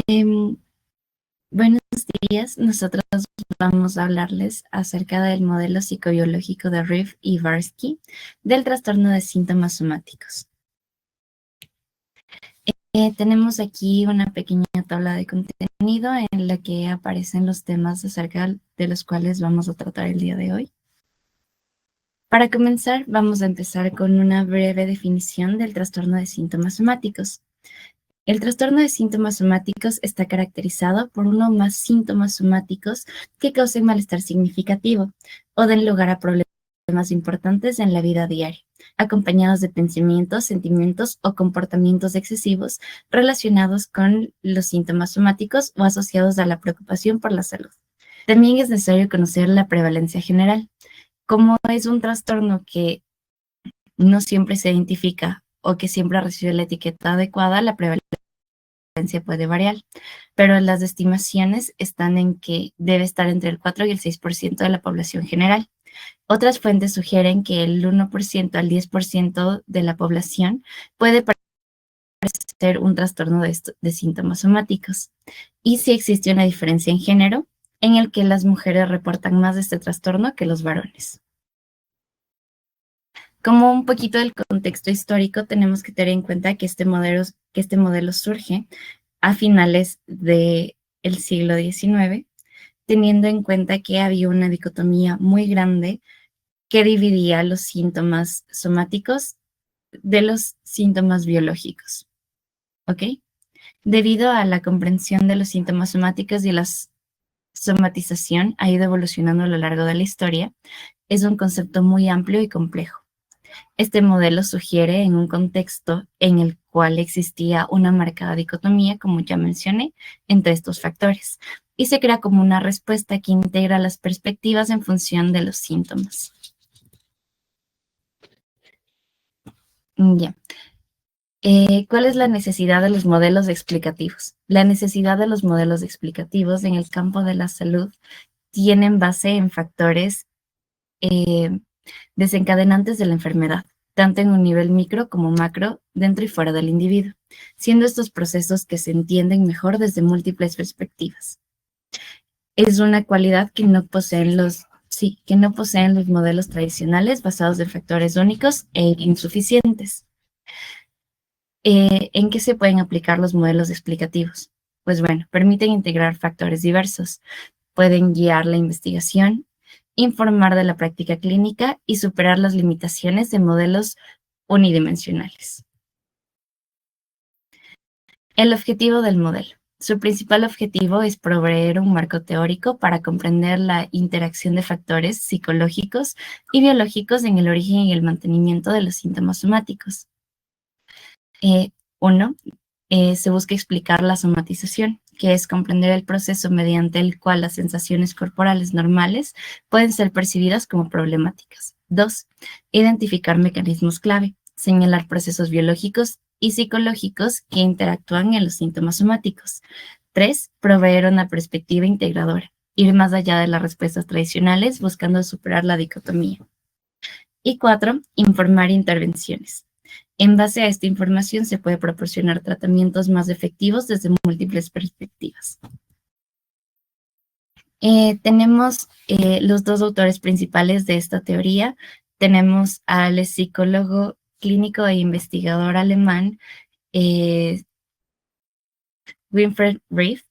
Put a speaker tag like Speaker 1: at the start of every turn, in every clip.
Speaker 1: Em, Buenos días, nosotros vamos a hablarles acerca del modelo psicobiológico de Riff y Varsky del trastorno de síntomas somáticos. Tenemos aquí una pequeña tabla de contenido en la que aparecen los temas acerca de los cuales vamos a tratar el día de hoy. Para comenzar, vamos a empezar con una breve definición del trastorno de síntomas somáticos. El trastorno de síntomas somáticos está caracterizado por uno o más síntomas somáticos que causen malestar significativo o den lugar a problemas importantes en la vida diaria, acompañados de pensamientos, sentimientos o comportamientos excesivos relacionados con los síntomas somáticos o asociados a la preocupación por la salud. También es necesario conocer la prevalencia general. Como es un trastorno que no siempre se identifica o que siempre recibe la etiqueta adecuada, la prevalencia puede variar, pero las estimaciones están en que debe estar entre el 4 y el 6% de la población general. Otras fuentes sugieren que el 1% al 10% de la población puede padecer un trastorno de síntomas somáticos. Y sí existe una diferencia en género, en el que las mujeres reportan más de este trastorno que los varones. Como un poquito del contexto histórico, tenemos que tener en cuenta que este modelo surge a finales del siglo XIX, teniendo en cuenta que había una dicotomía muy grande que dividía los síntomas somáticos de los síntomas biológicos. ¿Ok? Debido a la comprensión de los síntomas somáticos y la somatización ha ido evolucionando a lo largo de la historia, es un concepto muy amplio y complejo. Este modelo sugiere en un contexto en el cual existía una marcada dicotomía, como ya mencioné, entre estos factores, y se crea como una respuesta que integra las perspectivas en función de los síntomas. Ya. ¿Cuál es la necesidad de los modelos explicativos? La necesidad de los modelos explicativos en el campo de la salud tienen base en factores desencadenantes de la enfermedad, tanto en un nivel micro como macro, dentro y fuera del individuo, siendo estos procesos que se entienden mejor desde múltiples perspectivas. Es una cualidad que no poseen los modelos tradicionales basados en factores únicos e insuficientes. ¿En qué se pueden aplicar los modelos explicativos? Pues bueno, permiten integrar factores diversos, pueden guiar la investigación, informar de la práctica clínica y superar las limitaciones de modelos unidimensionales. El objetivo del modelo. Su principal objetivo es proveer un marco teórico para comprender la interacción de factores psicológicos y biológicos en el origen y el mantenimiento de los síntomas somáticos. Se busca explicar la somatización, que es comprender el proceso mediante el cual las sensaciones corporales normales pueden ser percibidas como problemáticas. 2. Identificar mecanismos clave, señalar procesos biológicos y psicológicos que interactúan en los síntomas somáticos. 3. Proveer una perspectiva integradora, ir más allá de las respuestas tradicionales buscando superar la dicotomía. Y 4. Informar intervenciones. En base a esta información se puede proporcionar tratamientos más efectivos desde múltiples perspectivas. Tenemos los dos autores principales de esta teoría. Tenemos al psicólogo clínico e investigador alemán Winfried Reif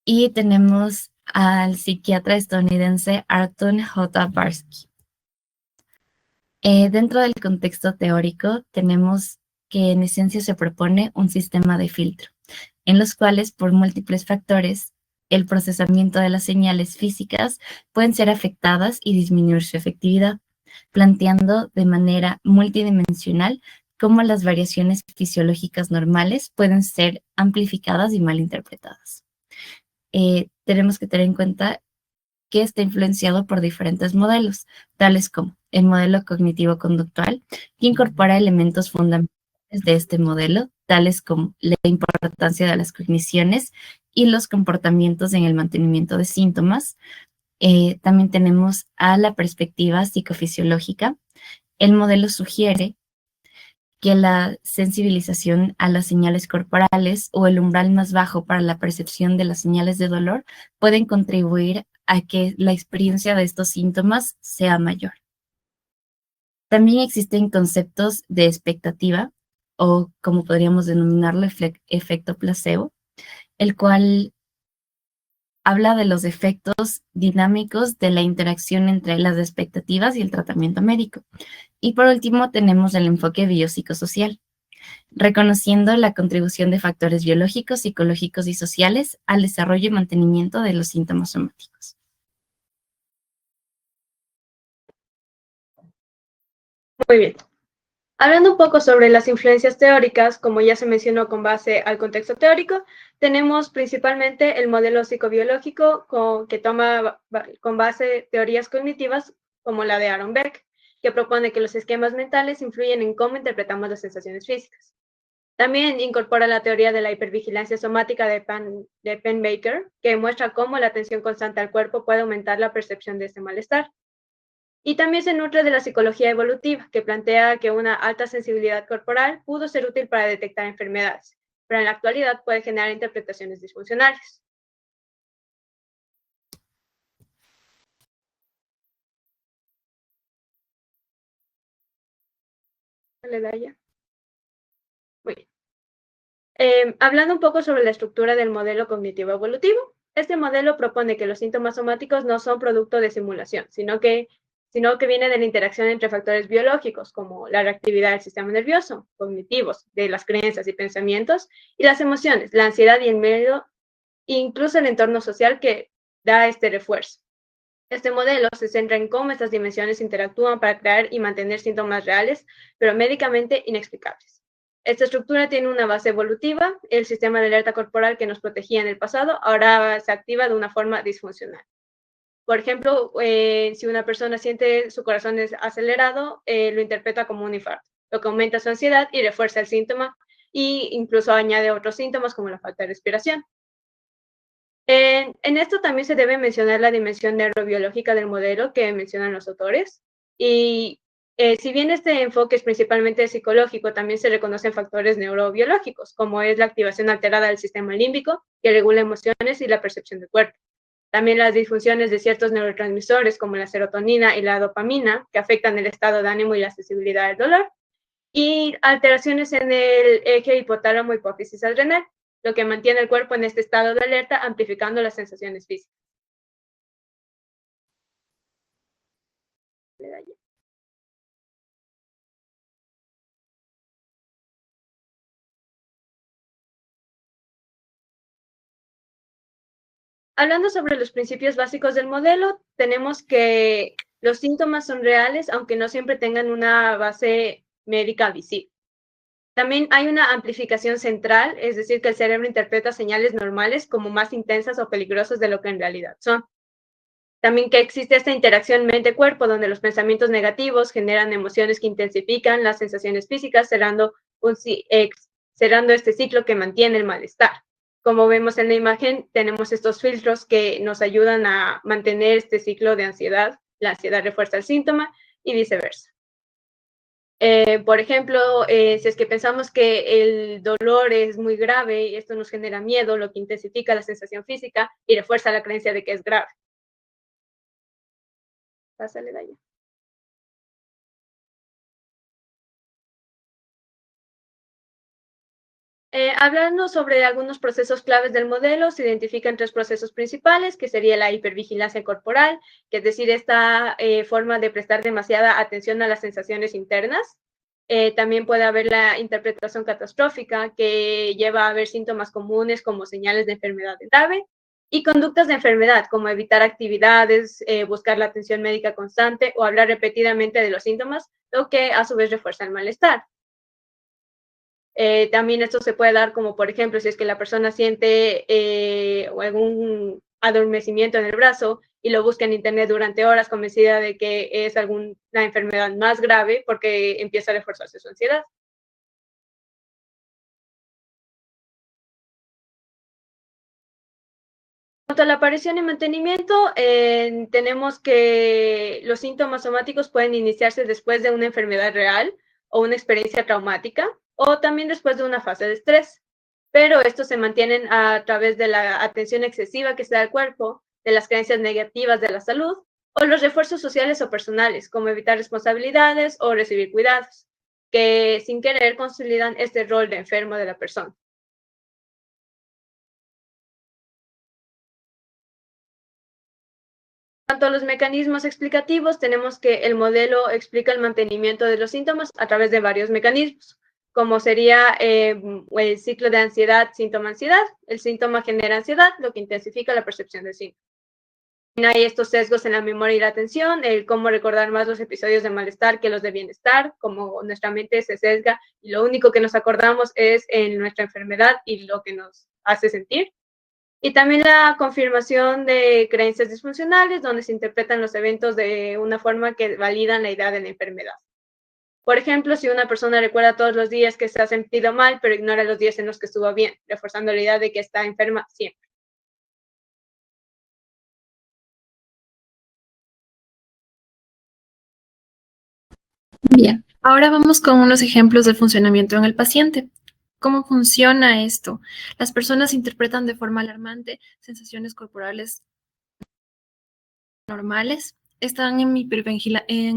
Speaker 1: y tenemos al psiquiatra estadounidense Arthur J. Barsky. Dentro del contexto teórico tenemos que en esencia se propone un sistema de filtro, en los cuales por múltiples factores el procesamiento de las señales físicas pueden ser afectadas y disminuir su efectividad, planteando de manera multidimensional cómo las variaciones fisiológicas normales pueden ser amplificadas y malinterpretadas. Tenemos que tener en cuenta que está influenciado por diferentes modelos, tales como el modelo cognitivo-conductual, que incorpora elementos fundamentales de este modelo, tales como la importancia de las cogniciones y los comportamientos en el mantenimiento de síntomas. También tenemos a la perspectiva psicofisiológica. El modelo sugiere que la sensibilización a las señales corporales o el umbral más bajo para la percepción de las señales de dolor pueden contribuir a que la experiencia de estos síntomas sea mayor. También existen conceptos de expectativa, o como podríamos denominarlo, efecto placebo, el cual habla de los efectos dinámicos de la interacción entre las expectativas y el tratamiento médico. Y por último, tenemos el enfoque biopsicosocial, reconociendo la contribución de factores biológicos, psicológicos y sociales al desarrollo y mantenimiento de los síntomas somáticos.
Speaker 2: Muy bien. Hablando un poco sobre las influencias teóricas, como ya se mencionó con base al contexto teórico, tenemos principalmente el modelo psicobiológico que toma con base teorías cognitivas como la de Aaron Beck, que propone que los esquemas mentales influyen en cómo interpretamos las sensaciones físicas. También incorpora la teoría de la hipervigilancia somática de Penn-Baker, que muestra cómo la atención constante al cuerpo puede aumentar la percepción de este malestar. Y también se nutre de la psicología evolutiva, que plantea que una alta sensibilidad corporal pudo ser útil para detectar enfermedades, pero en la actualidad puede generar interpretaciones disfuncionales. Muy bien. Hablando un poco sobre la estructura del modelo cognitivo evolutivo, este modelo propone que los síntomas somáticos no son producto de simulación, sino que viene de la interacción entre factores biológicos, como la reactividad del sistema nervioso, cognitivos, de las creencias y pensamientos, y las emociones, la ansiedad y el miedo, e incluso el entorno social que da este refuerzo. Este modelo se centra en cómo estas dimensiones interactúan para crear y mantener síntomas reales, pero médicamente inexplicables. Esta estructura tiene una base evolutiva. El sistema de alerta corporal que nos protegía en el pasado ahora se activa de una forma disfuncional. Por ejemplo, si una persona siente su corazón acelerado, lo interpreta como un infarto, lo que aumenta su ansiedad y refuerza el síntoma e incluso añade otros síntomas como la falta de respiración. En esto también se debe mencionar la dimensión neurobiológica del modelo que mencionan los autores. Y si bien este enfoque es principalmente psicológico, también se reconocen factores neurobiológicos, como es la activación alterada del sistema límbico, que regula emociones y la percepción del cuerpo. También las disfunciones de ciertos neurotransmisores, como la serotonina y la dopamina, que afectan el estado de ánimo y la sensibilidad del dolor. Y alteraciones en el eje hipotálamo-hipófisis adrenal, lo que mantiene el cuerpo en este estado de alerta, amplificando las sensaciones físicas. Hablando sobre los principios básicos del modelo, tenemos que los síntomas son reales, aunque no siempre tengan una base médica visible. También hay una amplificación central, es decir, que el cerebro interpreta señales normales como más intensas o peligrosas de lo que en realidad son. También que existe esta interacción mente-cuerpo, donde los pensamientos negativos generan emociones que intensifican las sensaciones físicas, cerrando este ciclo que mantiene el malestar. Como vemos en la imagen, tenemos estos filtros que nos ayudan a mantener este ciclo de ansiedad. La ansiedad refuerza el síntoma y viceversa. Por ejemplo, si es que pensamos que el dolor es muy grave y esto nos genera miedo, lo que intensifica la sensación física y refuerza la creencia de que es grave. Pásale de allá. Hablando sobre algunos procesos claves del modelo, se identifican tres procesos principales, que sería la hipervigilancia corporal, que es decir, esta forma de prestar demasiada atención a las sensaciones internas. También puede haber la interpretación catastrófica, que lleva a ver síntomas comunes como señales de enfermedad grave, y conductas de enfermedad, como evitar actividades, buscar la atención médica constante o hablar repetidamente de los síntomas, lo que a su vez refuerza el malestar. También esto se puede dar como, por ejemplo, si es que la persona siente algún adormecimiento en el brazo y lo busca en internet durante horas convencida de que es alguna enfermedad más grave porque empieza a reforzarse su ansiedad. En cuanto a la aparición y mantenimiento, tenemos que los síntomas somáticos pueden iniciarse después de una enfermedad real o una experiencia traumática, o también después de una fase de estrés. Pero estos se mantienen a través de la atención excesiva que se da al cuerpo, de las creencias negativas de la salud, o los refuerzos sociales o personales, como evitar responsabilidades o recibir cuidados, que sin querer consolidan este rol de enfermo de la persona. En cuanto a los mecanismos explicativos, tenemos que el modelo explica el mantenimiento de los síntomas a través de varios mecanismos, como sería el ciclo de ansiedad, síntoma-ansiedad. El síntoma genera ansiedad, lo que intensifica la percepción del síntoma. Hay estos sesgos en la memoria y la atención, el cómo recordar más los episodios de malestar que los de bienestar, como nuestra mente se sesga y lo único que nos acordamos es en nuestra enfermedad y lo que nos hace sentir. Y también la confirmación de creencias disfuncionales, donde se interpretan los eventos de una forma que validan la idea de la enfermedad. Por ejemplo, si una persona recuerda todos los días que se ha sentido mal, pero ignora los días en los que estuvo bien, reforzando la idea de que está enferma siempre.
Speaker 3: Bien, ahora vamos con unos ejemplos del funcionamiento en el paciente. ¿Cómo funciona esto? Las personas interpretan de forma alarmante sensaciones corporales normales, están en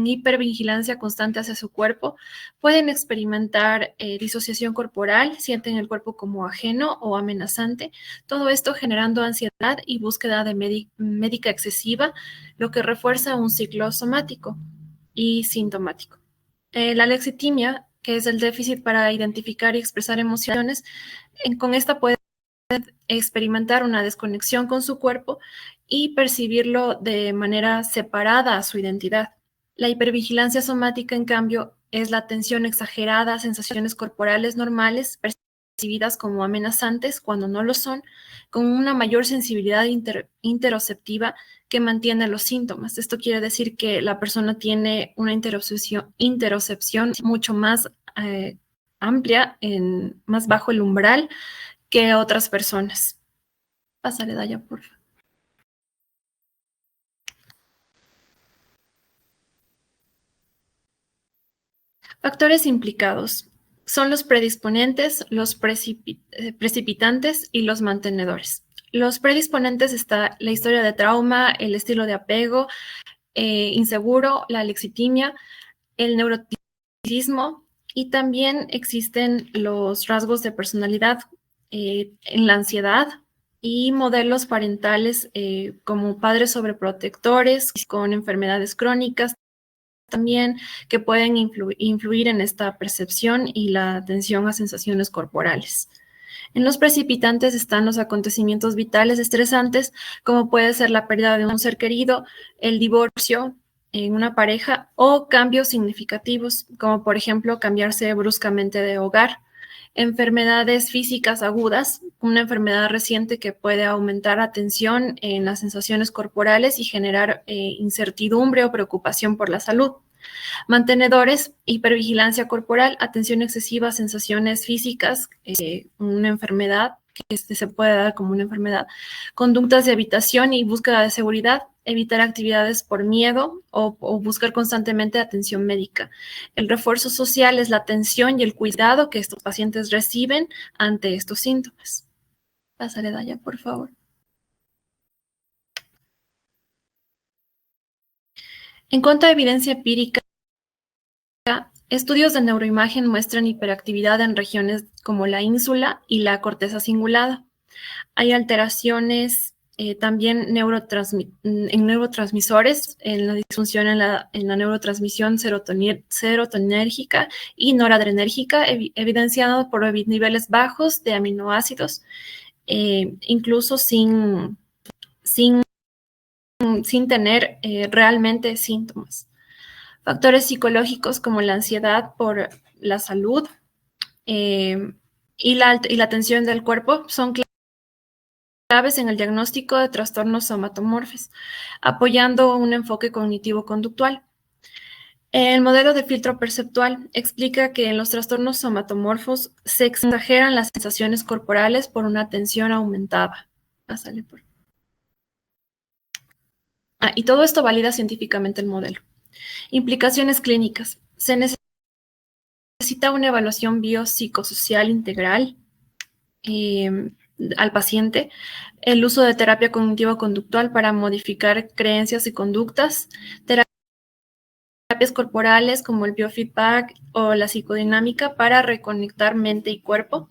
Speaker 3: hipervigilancia constante hacia su cuerpo, pueden experimentar disociación corporal, sienten el cuerpo como ajeno o amenazante, todo esto generando ansiedad y búsqueda de médica excesiva, lo que refuerza un ciclo somático y sintomático. La lexitimia, que es el déficit para identificar y expresar emociones, con esta puede experimentar una desconexión con su cuerpo y percibirlo de manera separada a su identidad. La hipervigilancia somática, en cambio, es la atención exagerada a sensaciones corporales normales percibidas como amenazantes cuando no lo son, con una mayor sensibilidad interoceptiva que mantiene los síntomas. Esto quiere decir que la persona tiene una interocepción mucho más amplia, más bajo el umbral que otras personas. Pásale, Daya, por favor. Factores implicados son los predisponentes, los precipitantes y los mantenedores. Los predisponentes está la historia de trauma, el estilo de apego inseguro, la lexitimia, el neuroticismo y también existen los rasgos de personalidad en la ansiedad y modelos parentales como padres sobreprotectores con enfermedades crónicas también que pueden influir en esta percepción y la atención a sensaciones corporales. En los precipitantes están los acontecimientos vitales estresantes, como puede ser la pérdida de un ser querido, el divorcio en una pareja o cambios significativos, como por ejemplo cambiarse bruscamente de hogar. Enfermedades físicas agudas, una enfermedad reciente que puede aumentar atención en las sensaciones corporales y generar incertidumbre o preocupación por la salud. Mantenedores, hipervigilancia corporal, atención excesiva a sensaciones físicas, una enfermedad que se puede dar como una enfermedad, conductas de evitación y búsqueda de seguridad, evitar actividades por miedo o buscar constantemente atención médica. El refuerzo social es la atención y el cuidado que estos pacientes reciben ante estos síntomas. Pásale, Daya, por favor. En cuanto a evidencia empírica, estudios de neuroimagen muestran hiperactividad en regiones como la ínsula y la corteza cingulada. Hay alteraciones también en neurotransmisores, en la disfunción en la neurotransmisión serotonérgica y noradrenérgica, evidenciado por niveles bajos de aminoácidos, incluso sin tener realmente síntomas. Factores psicológicos como la ansiedad por la salud y la tensión del cuerpo son claves en el diagnóstico de trastornos somatomorfos, apoyando un enfoque cognitivo-conductual. El modelo de filtro perceptual explica que en los trastornos somatomorfos se exageran las sensaciones corporales por una tensión aumentada. Y todo esto valida científicamente el modelo. Implicaciones clínicas. Se necesita necesita una evaluación biopsicosocial integral al paciente, el uso de terapia cognitivo-conductual para modificar creencias y conductas, terapias corporales como el biofeedback o la psicodinámica para reconectar mente y cuerpo,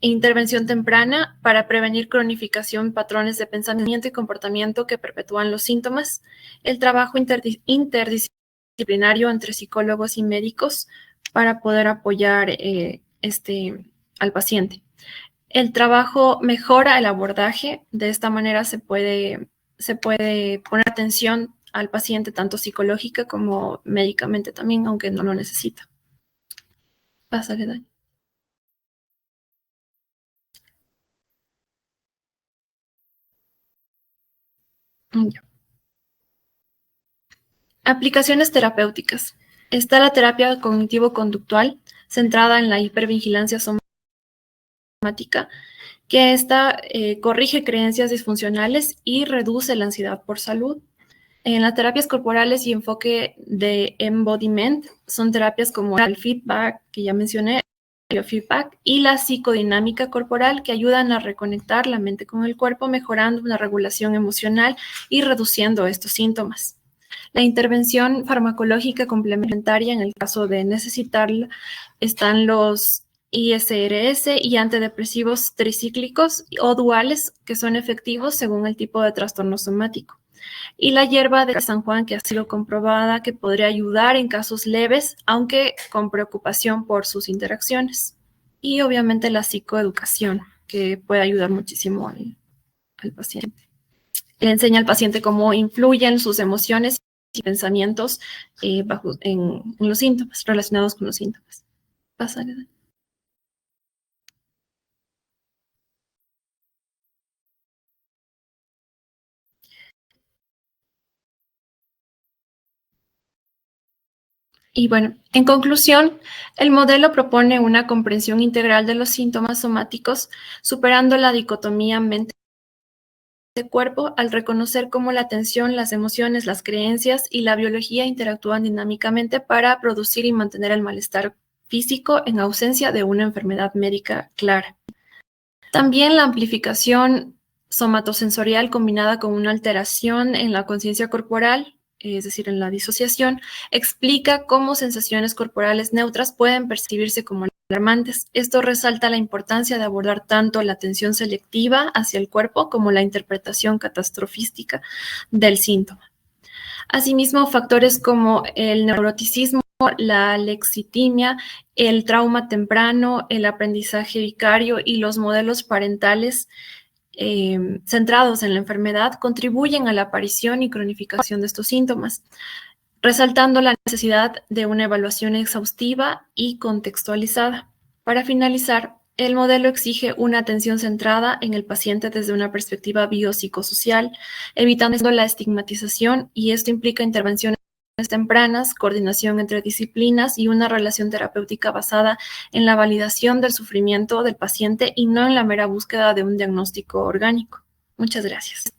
Speaker 3: intervención temprana para prevenir cronificación, patrones de pensamiento y comportamiento que perpetúan los síntomas, el trabajo interdisciplinario entre psicólogos y médicos para poder apoyar al paciente. El trabajo mejora el abordaje, de esta manera se puede poner atención al paciente tanto psicológica como médicamente también, aunque no lo necesita. Pásale, Dani. Ya. Aplicaciones terapéuticas. Está la terapia cognitivo-conductual, centrada en la hipervigilancia somática, que corrige creencias disfuncionales y reduce la ansiedad por salud. En las terapias corporales y enfoque de embodiment son terapias como el feedback, que ya mencioné, el feedback, y la psicodinámica corporal, que ayudan a reconectar la mente con el cuerpo, mejorando una regulación emocional y reduciendo estos síntomas. La intervención farmacológica complementaria, en el caso de necesitarla, están los ISRS y antidepresivos tricíclicos o duales, que son efectivos según el tipo de trastorno somático. Y la hierba de San Juan, que ha sido comprobada que podría ayudar en casos leves, aunque con preocupación por sus interacciones. Y obviamente la psicoeducación, que puede ayudar muchísimo al paciente. Le enseña al paciente cómo influyen sus emociones y pensamientos en los síntomas, relacionados con los síntomas. Pásale, Dani. Y bueno, en conclusión, el modelo propone una comprensión integral de los síntomas somáticos, superando la dicotomía mente-cuerpo al reconocer cómo la atención, las emociones, las creencias y la biología interactúan dinámicamente para producir y mantener el malestar físico en ausencia de una enfermedad médica clara. También la amplificación somatosensorial combinada con una alteración en la conciencia corporal, es decir, en la disociación, explica cómo sensaciones corporales neutras pueden percibirse como alarmantes. Esto resalta la importancia de abordar tanto la atención selectiva hacia el cuerpo como la interpretación catastrofística del síntoma. Asimismo, factores como el neuroticismo, la alexitimia, el trauma temprano, el aprendizaje vicario y los modelos parentales centrados en la enfermedad contribuyen a la aparición y cronificación de estos síntomas, resaltando la necesidad de una evaluación exhaustiva y contextualizada. Para finalizar, el modelo exige una atención centrada en el paciente desde una perspectiva biopsicosocial, evitando la estigmatización, y esto implica intervenciones tempranas, coordinación entre disciplinas y una relación terapéutica basada en la validación del sufrimiento del paciente y no en la mera búsqueda de un diagnóstico orgánico. Muchas gracias.